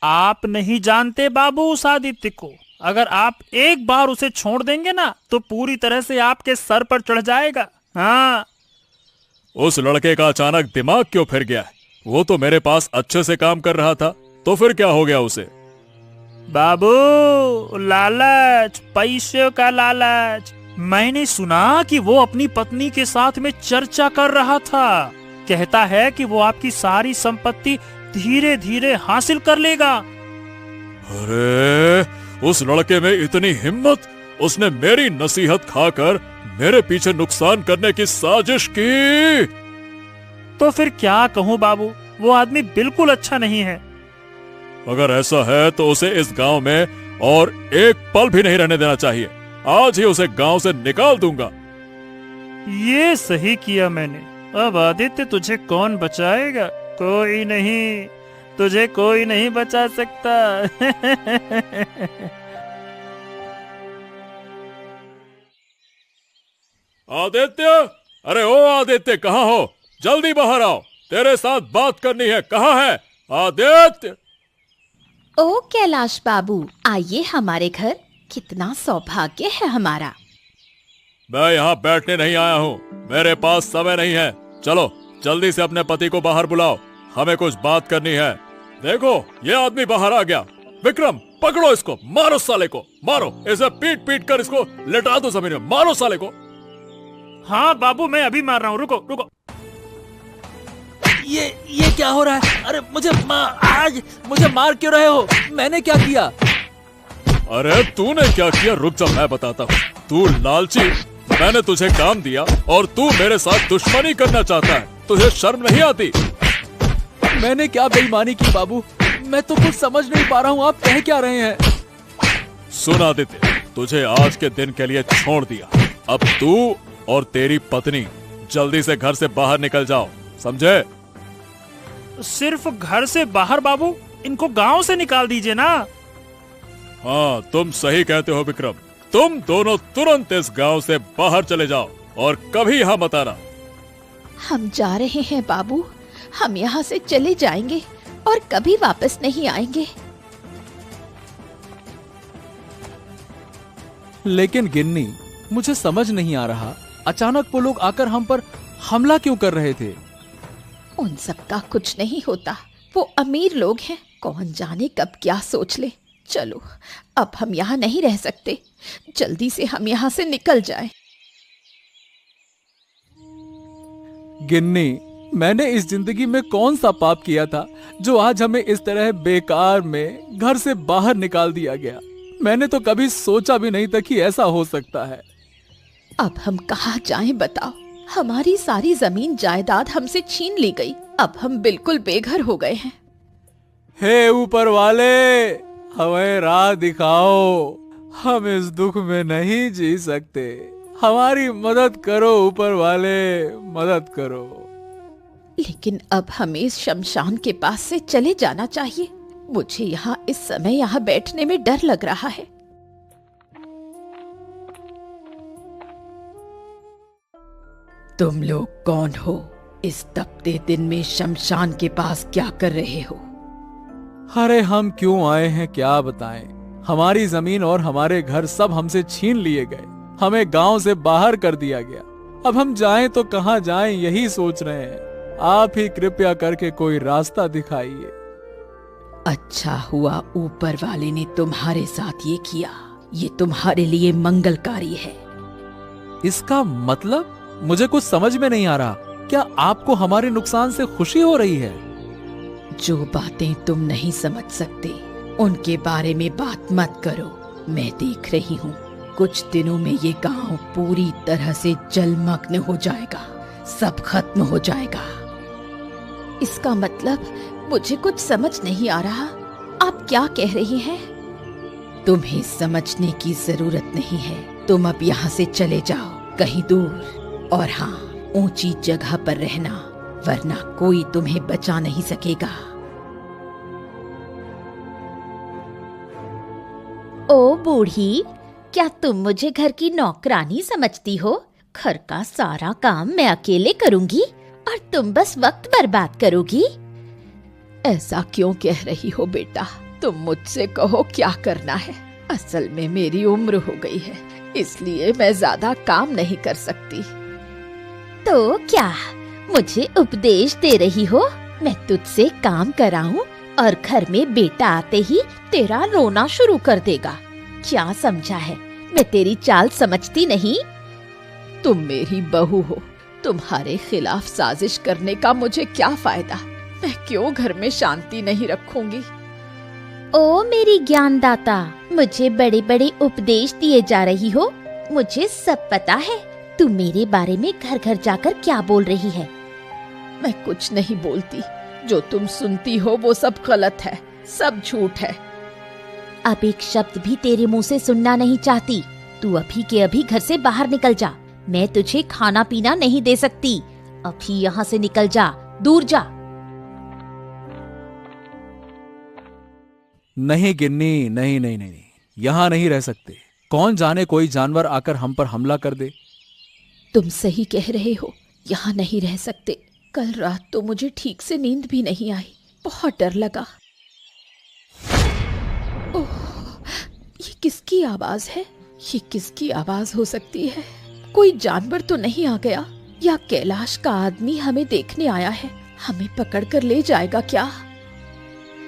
आप नहीं जानते बाबू उस आदित्य को। अगर आप एक बार उसे छोड़ देंगे ना तो पूरी तरह से आपके सर पर चढ़ जाएगा। हाँ। उस लड़के का अचानक दिमाग क्यों फिर गया है? वो तो मेरे पास अच्छे से काम कर रहा था, तो फिर क्या हो गया उसे? बाबू, लालच, पैसे का लालच। मैंने सुना कि वो अपनी पत्नी के साथ में चर्चा कर रहा था। कहता है कि वो आपकी सारी संपत्ति धीरे धीरे हासिल कर लेगा। अरे, उस लड़के में इतनी हिम्मत! उसने मेरी नसीहत खाकर मेरे पीछे नुकसान करने की साजिश की। तो फिर क्या कहूँ बाबू, वो आदमी बिल्कुल अच्छा नहीं है। अगर ऐसा है तो उसे इस गांव में और एक पल भी नहीं रहने देना चाहिए। आज ही उसे गांव से निकाल दूंगा। ये सही किया मैंने। अब आदित्य तुझे कौन बचाएगा? कोई नहीं, तुझे कोई नहीं बचा सकता। आदित्य, अरे ओ आदित्य, कहाँ हो? जल्दी बाहर आओ, तेरे साथ बात करनी है। कहाँ है आदित्य? ओ कैलाश बाबू, आइए हमारे घर। कितना सौभाग्य है हमारा। मैं यहाँ बैठने नहीं आया हूँ, मेरे पास समय नहीं है। चलो जल्दी से अपने पति को बाहर बुलाओ, हमें कुछ बात करनी है। देखो, ये आदमी बाहर आ गया। विक्रम, पकड़ो इसको, मारो साले को, मारो इसे, पीट पीट कर इसको लेटा दो जमीन में, मारो साले को। हाँ बाबू, मैं अभी मार रहा हूँ, रुको रुको। ये क्या हो रहा है? अरे मुझे मार क्यों रहे हो? मैंने क्या किया? अरे तूने क्या किया? रुक जा, मैं बताता हूँ। तू लालची, मैंने तुझे काम दिया और तू मेरे साथ दुश्मनी करना चाहता है। तुझे शर्म नहीं आती? मैंने क्या बेईमानी की बाबू? मैं तो कुछ समझ नहीं पा रहा हूँ, आप कह क्या रहे हैं? सुन आदित्य, तुझे आज के दिन के लिए छोड़ दिया। अब तू और तेरी पत्नी जल्दी से घर से बाहर निकल जाओ, समझे? सिर्फ घर से बाहर बाबू? इनको गांव से निकाल दीजिए ना। हाँ, तुम सही कहते हो विक्रम। तुम दोनों तुरंत इस गांव से बाहर चले जाओ और कभी यहाँ मत आना। हम जा रहे हैं बाबू, हम यहाँ से चले जाएंगे और कभी वापस नहीं आएंगे। लेकिन गिन्नी, मुझे समझ नहीं आ रहा, अचानक वो लोग आकर हम पर हमला क्यों कर रहे थे? उन सबका कुछ नहीं होता, वो अमीर लोग हैं, कौन जाने कब क्या सोच ले। चलो, अब हम यहाँ नहीं रह सकते, जल्दी से हम यहाँ से निकल जाएं। गिन्नी, मैंने इस जिंदगी में कौन सा पाप किया था जो आज हमें इस तरह बेकार में घर से बाहर निकाल दिया गया? मैंने तो कभी सोचा भी नहीं था कि ऐसा हो सकता है। अब हम कहाँ जाएं बताओ? हमारी सारी जमीन जायदाद हमसे छीन ली गई। अब हम बिल्कुल बेघर हो गए हैं। हे ऊपर वाले, हमें राह दिखाओ, हम इस दुख में नहीं जी सकते। हमारी मदद करो ऊपर वाले, मदद करो। लेकिन अब हमें इस शमशान के पास से चले जाना चाहिए। मुझे यहाँ इस समय यहाँ बैठने में डर लग रहा है। तुम लोग कौन हो? इस तपते दिन में शमशान के पास क्या कर रहे हो? अरे हम क्यों आए हैं क्या बताएं? हमारी जमीन और हमारे घर सब हमसे छीन लिए गए। हमें गांव से बाहर कर दिया गया। अब हम जाएं तो कहां जाएं, यही सोच रहे हैं। आप ही कृपया करके कोई रास्ता दिखाइए। अच्छा हुआ ऊपर वाले ने तुम्हारे साथ ये किया। ये तुम्हारे लिए मंगलकारी है। इसका मतलब? मुझे कुछ समझ में नहीं आ रहा। क्या आपको हमारे नुकसान से खुशी हो रही है? जो बातें तुम नहीं समझ सकते उनके बारे में बात मत करो। मैं देख रही हूँ, कुछ दिनों में ये गांव पूरी तरह से जलमग्न हो जाएगा, सब खत्म हो जाएगा। इसका मतलब? मुझे कुछ समझ नहीं आ रहा। आप क्या कह रही हैं? तुम्हें समझने की जरूरत नहीं है। तुम अब यहाँ से चले जाओ कहीं दूर, और हाँ, ऊंची जगह पर रहना, वरना कोई तुम्हें बचा नहीं सकेगा। ओ बूढ़ी, क्या तुम मुझे घर की नौकरानी समझती हो? घर का सारा काम मैं अकेले करूंगी और तुम बस वक्त बर्बाद करोगी। ऐसा क्यों कह रही हो बेटा? तुम मुझसे कहो क्या करना है। असल में मेरी उम्र हो गई है, इसलिए मैं ज्यादा काम नहीं कर सकती। तो क्या मुझे उपदेश दे रही हो? मैं तुझसे काम कराऊं और घर में बेटा आते ही तेरा रोना शुरू कर देगा। क्या समझा है? मैं तेरी चाल समझती नहीं। तुम मेरी बहू हो, तुम्हारे खिलाफ साजिश करने का मुझे क्या फायदा? मैं क्यों घर में शांति नहीं रखूंगी? ओ मेरी ज्ञानदाता, मुझे बड़े बड़े उपदेश दिए जा रही हो। मुझे सब पता है तू मेरे बारे में घर घर जाकर क्या बोल रही है। मैं कुछ नहीं बोलती, जो तुम सुनती हो वो सब गलत है, सब झूठ है। अब एक शब्द भी तेरे मुंह से सुनना नहीं चाहती। तू अभी के अभी घर से बाहर निकल जा। मैं तुझे खाना पीना नहीं दे सकती। अभी यहाँ से निकल जा, दूर जा। नहीं गिन्नी, नहीं नहीं नहीं, यहाँ नहीं रह सकते। कौन जाने कोई जानवर आकर हम पर हमला कर दे। तुम सही कह रहे हो, यहाँ नहीं रह सकते। कल रात तो मुझे ठीक से नींद भी नहीं आई, बहुत डर लगा। ओह, ये किसकी आवाज है? ये किसकी आवाज हो सकती है? कोई जानवर तो नहीं आ गया, या कैलाश का आदमी हमें देखने आया है, हमें पकड़कर ले जाएगा क्या?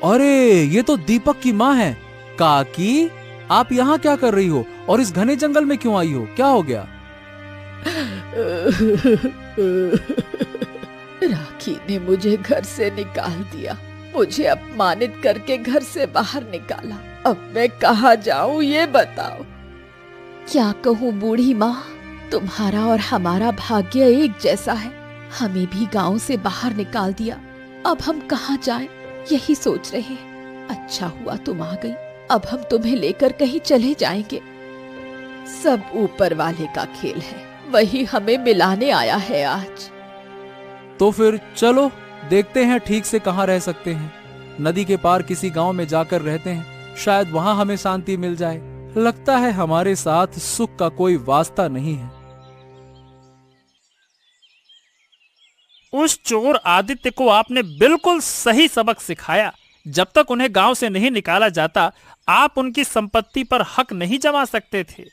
अरे ये तो दीपक की माँ है। काकी, आप यहाँ क्या कर रही हो और इस घने जंगल में क्यों आई हो? क्या हो गया? राखी ने मुझे घर से निकाल दिया, मुझे अपमानित करके घर से बाहर निकाला। अब मैं कहाँ जाऊँ ये बताओ। क्या कहूँ बूढ़ी माँ, तुम्हारा और हमारा भाग्य एक जैसा है। हमें भी गांव से बाहर निकाल दिया, अब हम कहाँ जाएं, यही सोच रहे हैं। अच्छा हुआ तुम आ गई, अब हम तुम्हें लेकर कहीं चले जाएंगे। सब ऊपर वाले का खेल है, वही हमें मिलाने आया है आज। तो फिर चलो देखते हैं ठीक से कहाँ रह सकते हैं। नदी के पार किसी गांव में जाकर रहते हैं, शायद वहां हमें शांति मिल जाए। लगता है हमारे साथ सुख का कोई वास्ता नहीं है। उस चोर आदित्य को आपने बिल्कुल सही सबक सिखाया। जब तक उन्हें गांव से नहीं निकाला जाता, आप उनकी संपत्ति पर हक नहीं जमा सकते थे।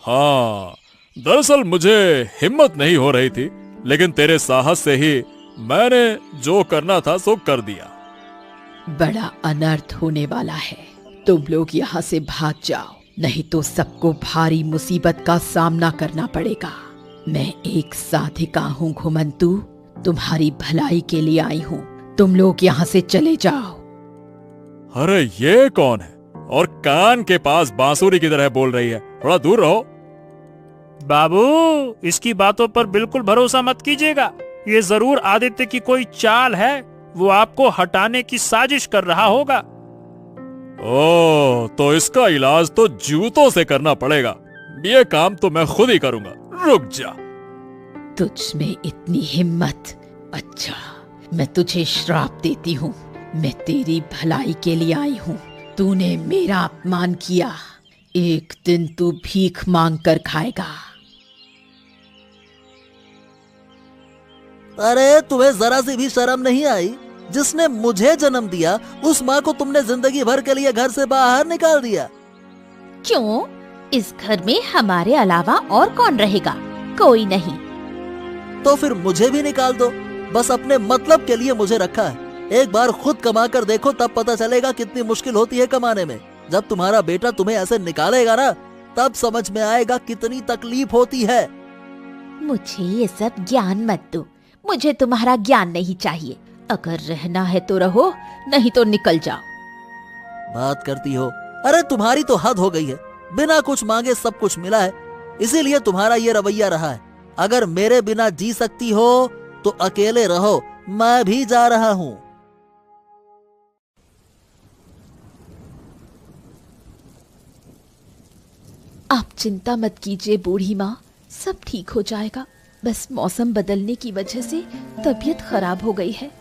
हाँ, दरअसल मुझे हिम्मत नहीं हो रही थी, लेकिन तेरे साहस से ही मैंने जो करना था सो कर दिया। बड़ा अनर्थ होने वाला है, तुम लोग यहाँ से भाग जाओ, नहीं तो सबको भारी मुसीबत का सामना करना पड़ेगा। मैं एक साधिका हूँ घुमंतु, तुम्हारी भलाई के लिए आई हूँ। तुम लोग यहाँ से चले जाओ। अरे ये कौन है और कान के पास बांसुरी की तरह बोल रही है? थोड़ा दूर रहो। बाबू, इसकी बातों पर बिल्कुल भरोसा मत कीजिएगा। ये जरूर आदित्य की कोई चाल है, वो आपको हटाने की साजिश कर रहा होगा। ओह, तो इसका इलाज तो जूतों से करना पड़ेगा। ये काम तो मैं खुद ही करूंगा। रुक जा। तुझ में इतनी हिम्मत? अच्छा, मैं तुझे श्राप देती हूँ। मैं तेरी भलाई के लिए आई हूँ। तूने मेरा अपमान किया, एक दिन तू भीख मांग कर खाएगा। अरे तुम्हें जरा सी भी शर्म नहीं आई? जिसने मुझे जन्म दिया उस माँ को तुमने जिंदगी भर के लिए घर से बाहर निकाल दिया। क्यों? इस घर में हमारे अलावा और कौन रहेगा? कोई नहीं। तो फिर मुझे भी निकाल दो, बस अपने मतलब के लिए मुझे रखा है। एक बार खुद कमा कर देखो, तब पता चलेगा कितनी मुश्किल होती है कमाने में। जब तुम्हारा बेटा तुम्हें ऐसे निकालेगा ना, तब समझ में आएगा कितनी तकलीफ होती है। मुझे ये सब ज्ञान मत दो, मुझे तुम्हारा ज्ञान नहीं चाहिए। अगर रहना है तो रहो, नहीं तो निकल जाओ। बात करती हो? अरे तुम्हारी तो हद हो गई है, बिना कुछ मांगे सब कुछ मिला है, इसीलिए तुम्हारा ये रवैया रहा है। अगर मेरे बिना जी सकती हो तो अकेले रहो, मैं भी जा रहा हूँ। आप चिंता मत कीजिए बूढ़ी माँ, सब ठीक हो जाएगा। बस मौसम बदलने की वजह से तबीयत खराब हो गई है।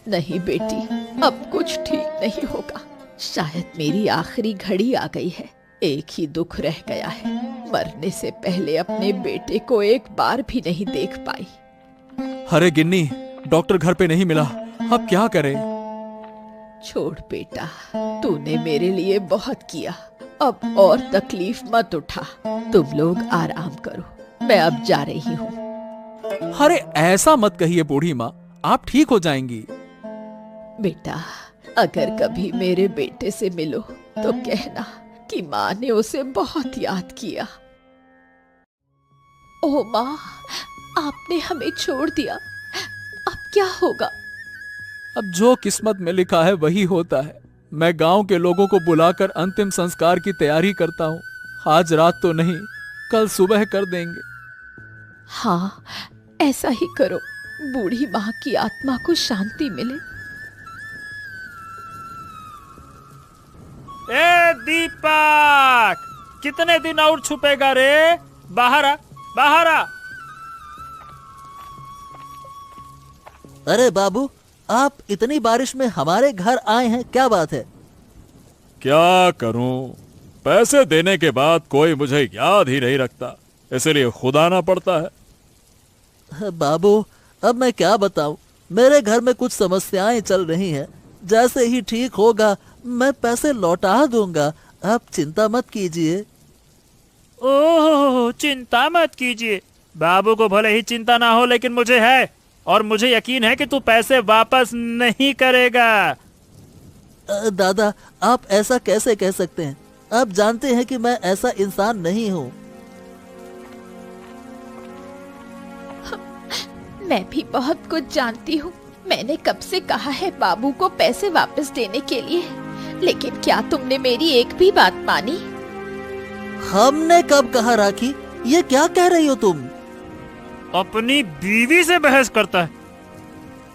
नहीं बेटी, अब कुछ ठीक नहीं होगा। शायद मेरी आखिरी घड़ी आ गई है। एक ही दुख रह गया है, मरने से पहले अपने बेटे को एक बार भी नहीं देख पाई। अरे गिन्नी, डॉक्टर घर पे नहीं मिला, अब क्या करें? छोड़ बेटा, तूने मेरे लिए बहुत किया, अब और तकलीफ मत उठा। तुम लोग आराम करो, मैं अब जा रही हूँ। अरे ऐसा मत कहिए बूढ़ी माँ, आप ठीक हो जाएंगी। बेटा, अगर कभी मेरे बेटे से मिलो तो कहना कि माँ ने उसे बहुत याद किया। ओ माँ, आपने हमें छोड़ दिया, अब क्या होगा? अब जो किस्मत में लिखा है वही होता है। मैं गांव के लोगों को बुलाकर अंतिम संस्कार की तैयारी करता हूँ। आज रात तो नहीं, कल सुबह कर देंगे। हाँ, ऐसा ही करो, बूढ़ी माँ की आत्मा को शांति मिले। ए दीपक, कितने दिन और छुपेगा रे? बाहर आ, बाहर आ। अरे बाबू, आप इतनी बारिश में हमारे घर आए हैं, क्या बात है? क्या करूं, पैसे देने के बाद कोई मुझे याद ही नहीं रखता, इसलिए खुद आना पड़ता है। बाबू, अब मैं क्या बताऊं, मेरे घर में कुछ समस्याएं चल रही हैं। जैसे ही ठीक होगा मैं पैसे लौटा दूंगा, आप चिंता मत कीजिए। ओह, चिंता मत कीजिए। बाबू को भले ही चिंता ना हो, लेकिन मुझे है, और मुझे यकीन है कि तू पैसे वापस नहीं करेगा। दादा, आप ऐसा कैसे कह सकते हैं? आप जानते हैं कि मैं ऐसा इंसान नहीं हूँ। मैं भी बहुत कुछ जानती हूँ। मैंने कब से कहा है बाबू को पैसे वापस देने के लिए, लेकिन क्या तुमने मेरी एक भी बात मानी? हमने कब कहा राखी? ये क्या कह रही हो तुम? अपनी बीवी से बहस करता है।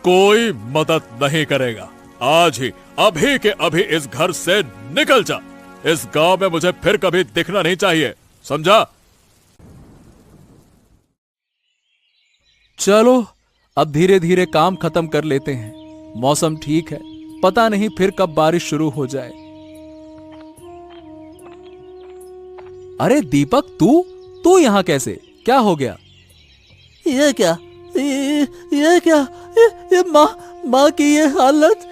कोई मदद नहीं करेगा। आज ही, अभी के अभी इस घर से निकल जा। इस गांव में मुझे फिर कभी दिखना नहीं चाहिए, समझा? चलो अब धीरे धीरे काम खत्म कर लेते हैं। मौसम ठीक है, पता नहीं फिर कब बारिश शुरू हो जाए। अरे दीपक, तू यहाँ कैसे? क्या हो गया? ये क्या? ये क्या? ये माँ की ये हालत,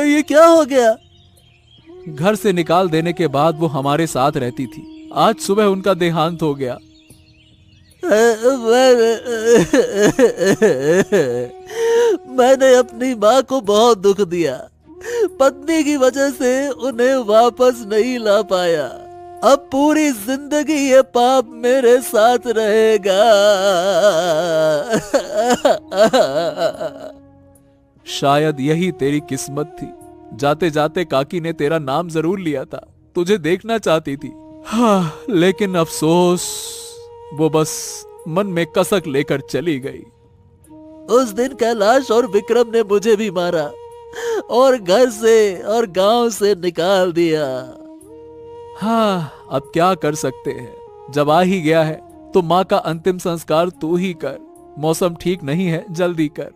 ये क्या हो गया? घर से निकाल देने के बाद वो हमारे साथ रहती थी। आज सुबह उनका देहांत हो गया। मैंने अपनी माँ को बहुत दुख दिया। पत्नी की वजह से उन्हें वापस नहीं ला पाया। अब पूरी जिंदगी ये पाप मेरे साथ रहेगा। शायद यही तेरी किस्मत थी। जाते जाते काकी ने तेरा नाम जरूर लिया था, तुझे देखना चाहती थी। हाँ, लेकिन अफसोस, वो बस मन में कसक लेकर चली गई। उस दिन कैलाश और विक्रम ने मुझे भी मारा और घर से और गांव से निकाल दिया। हाँ, अब क्या कर सकते हैं, जब आ ही गया है तो माँ का अंतिम संस्कार तू ही कर। मौसम ठीक नहीं है, जल्दी कर।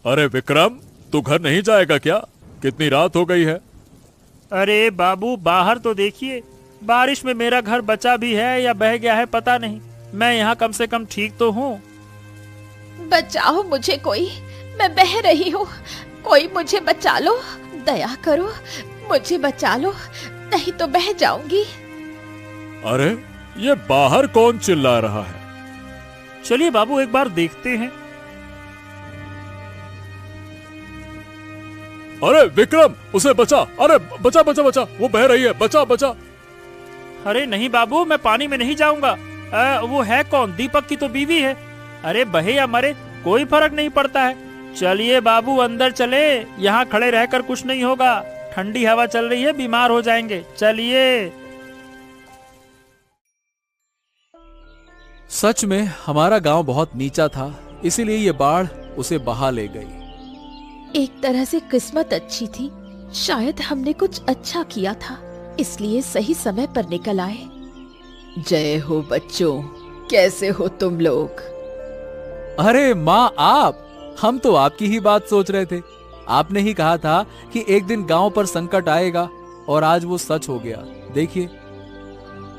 अरे विक्रम, तू घर नहीं जाएगा क्या? कितनी रात हो गई है। अरे बाबू, बाहर तो देखिए, बारिश में मेरा घर बचा भी है या बह गया है पता नहीं। मैं यहाँ कम से कम ठीक तो हूँ। बचाओ मुझे कोई, मैं बह रही हूँ, कोई मुझे बचा लो, दया करो, मुझे बचा लो, नहीं तो बह जाऊंगी। अरे ये बाहर कौन चिल्ला रहा है? चलिए बाबू, एक बार देखते हैं। अरे विक्रम, उसे बचा। अरे बचा बचा बचा, वो बह रही है, बचा बचा। अरे नहीं बाबू, मैं पानी में नहीं जाऊंगा। वो है कौन? दीपक की तो बीवी है। अरे बहे या मरे कोई फर्क नहीं पड़ता है। चलिए बाबू, अंदर चले, यहाँ खड़े रहकर कुछ नहीं होगा। ठंडी हवा चल रही है, बीमार हो जाएंगे। चलिए। सच में हमारा गांव बहुत नीचा था, इसीलिए ये बाढ़ उसे बहा ले गई। एक तरह से किस्मत अच्छी थी, शायद हमने कुछ अच्छा किया था, इसलिए सही समय पर निकल आए। जय हो बच्चों, कैसे हो तुम लोग? अरे माँ, आप, हम तो आपकी ही बात सोच रहे थे। आपने ही कहा था कि एक दिन गांव पर संकट आएगा, और आज वो सच हो गया। देखिए,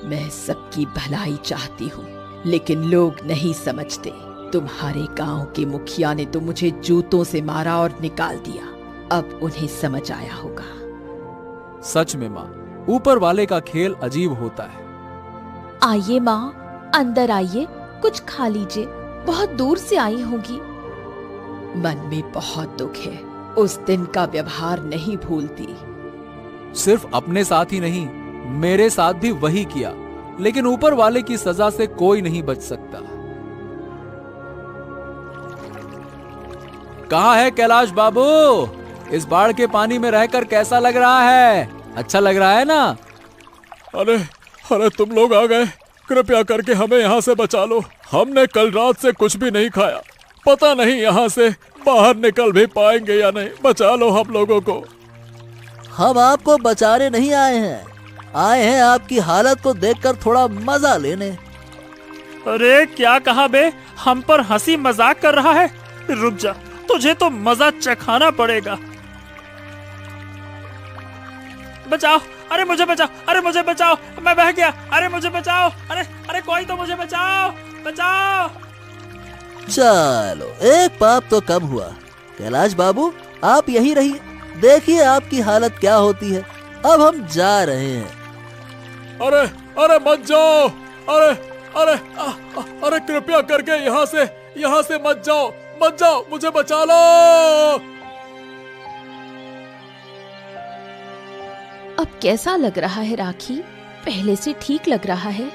मैं सबकी भलाई चाहती हूँ, लेकिन लोग नहीं समझते। तुम्हारे गांव के मुखिया ने तो मुझे जूतों से मारा और निकाल दिया। अब उन्हें समझ आया होगा। सच में माँ, ऊपर वाले का खेल अजीब होता है। आइए माँ, अंदर आइए, कुछ खा लीजिए, बहुत दूर से आई होंगी। मन में बहुत दुख है, उस दिन का व्यवहार नहीं भूलती। सिर्फ अपने साथ ही नहीं, मेरे साथ भी वही किया, लेकिन ऊपर वाले की सजा से कोई नहीं बच सकता। कहाँ है कैलाश बाबू? इस बाढ़ के पानी में रहकर कैसा लग रहा है? अच्छा लग रहा है ना? अरे अरे, तुम लोग आ गए। कृपया करके हमें यहाँ से बचा लो। हमने कल रात से कुछ भी नहीं खाया, पता नहीं यहाँ से बाहर निकल भी पाएंगे या नहीं। बचा लो हम लोगों को। हम आपको बचाने नहीं आए हैं, आए हैं आपकी हालत को देखकर थोड़ा मजा लेने। अरे क्या कहा बे, हम पर हंसी मजाक कर रहा है? रुक जा, तुझे तो मजा चखाना पड़ेगा। बचाओ, अरे मुझे बचाओ, अरे मुझे बचाओ, मैं बह गया, अरे मुझे बचाओ, अरे अरे कोई तो मुझे बचाओ, बचाओ। चलो, एक पाप तो कम हुआ। कैलाश बाबू, आप यही रहिए, देखिए आपकी हालत क्या होती है। अब हम जा रहे हैं। अरे अरे मत जाओ, अरे अरे अरे कृपया करके यहाँ से मत जाओ, मत जाओ, मुझे बचा लो। अब कैसा लग रहा है राखी? पहले से ठीक लग रहा है।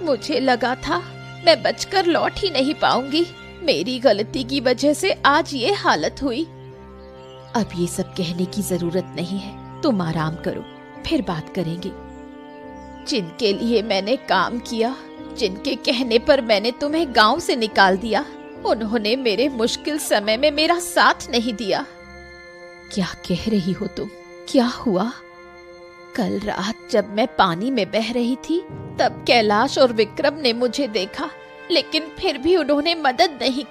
मुझे लगा था मैं बचकर लौट ही नहीं पाऊंगी। मेरी गलती की वजह से आज ये हालत हुई। अब ये सब कहने की जरूरत नहीं है, तुम आराम करो, फिर बात करेंगे। जिनके लिए मैंने काम किया, जिनके कहने पर मैंने तुम्हें गांव से निकाल दिया, उन्होंने मेरे मुश्किल समय में मेरा साथ नहीं दिया। क्या कह रही हो तुम? क्या हुआ? कल रात जब मैं पानी में बह रही थी, तब कैलाश और विक्रम ने मुझे देखा, लेकिन फिर भी उन्होंने मदद नहीं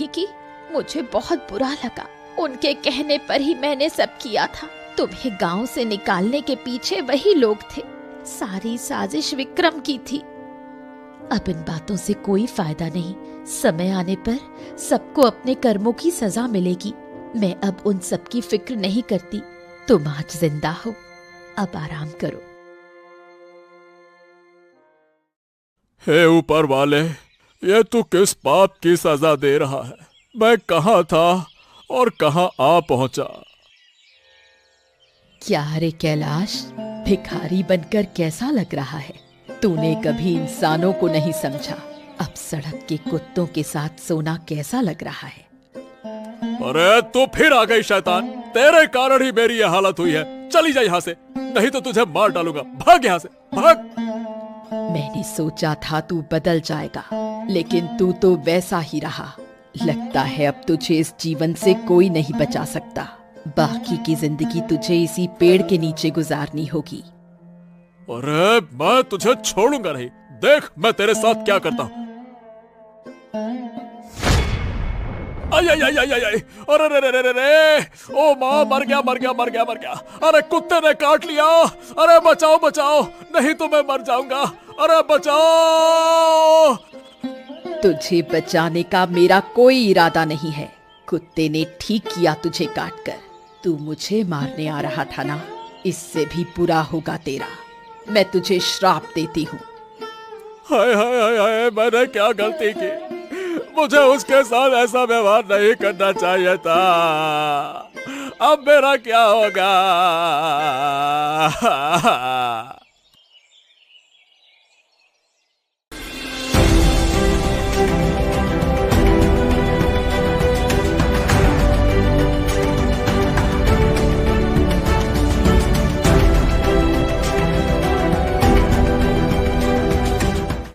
की। मुझे बहुत बुरा लगा। उनके कहने पर ही मैंने सब किया था। तुम्हें गांव से निकालने के पीछे वही लोग थे। सारी साजिश विक्रम की थी। अब इन बातों से कोई फायदा नहीं। समय आने पर सबको अपने कर्मों की सजा मिलेगी। मैं अब उन सब की फिक्र नहीं करती। तुम आज जिंदा हो, अब आराम करो। हे ऊपर वाले, ये तू किस पाप की सजा दे रहा है? मैं कहाँ था और कहाँ आ पहुंचा? क्या रे कैलाश, भिखारी बनकर कैसा लग रहा है? तूने कभी इंसानों को नहीं समझा। अब सड़क के कुत्तों के साथ सोना कैसा लग रहा है? अरे तू फिर आ गई शैतान, तेरे कारण ही मेरी ये हालत हुई है। चली जा यहाँ से, नहीं तो तुझे मार डालूंगा। भाग यहाँ से, भाग। मैंने सोचा था तू बदल जाएगा, लेकिन तू तो वैसा ही रहा। लगता है अब तुझे इस जीवन से कोई नहीं बचा सकता। बाकी की जिंदगी तुझे इसी पेड़ के नीचे गुजारनी होगी। अरे मैं तुझे छोड़ूंगा नहीं। देख मैं तेरे साथ क्या करता हूँ। आई आई आई आई आई, अरे रे रे रे रे, ओ माँ, मर गया। अरे कुत्ते ने काट लिया। अरे बचाओ बचाओ, नहीं तो मैं मर जाऊंगा। अरे बचाओ। तुझे बचाने का मेरा कोई इरादा नहीं है। कुत्ते ने ठीक किया तुझे काटकर। तू मुझे मारने आ रहा था ना, इससे भी बुरा होगा तेरा। मैं तुझे श्राप देती हूँ। हाय हाय हाय हाय, मैंने क्या गलती की? मुझे उसके साथ ऐसा व्यवहार नहीं करना चाहिए था। अब मेरा क्या होगा?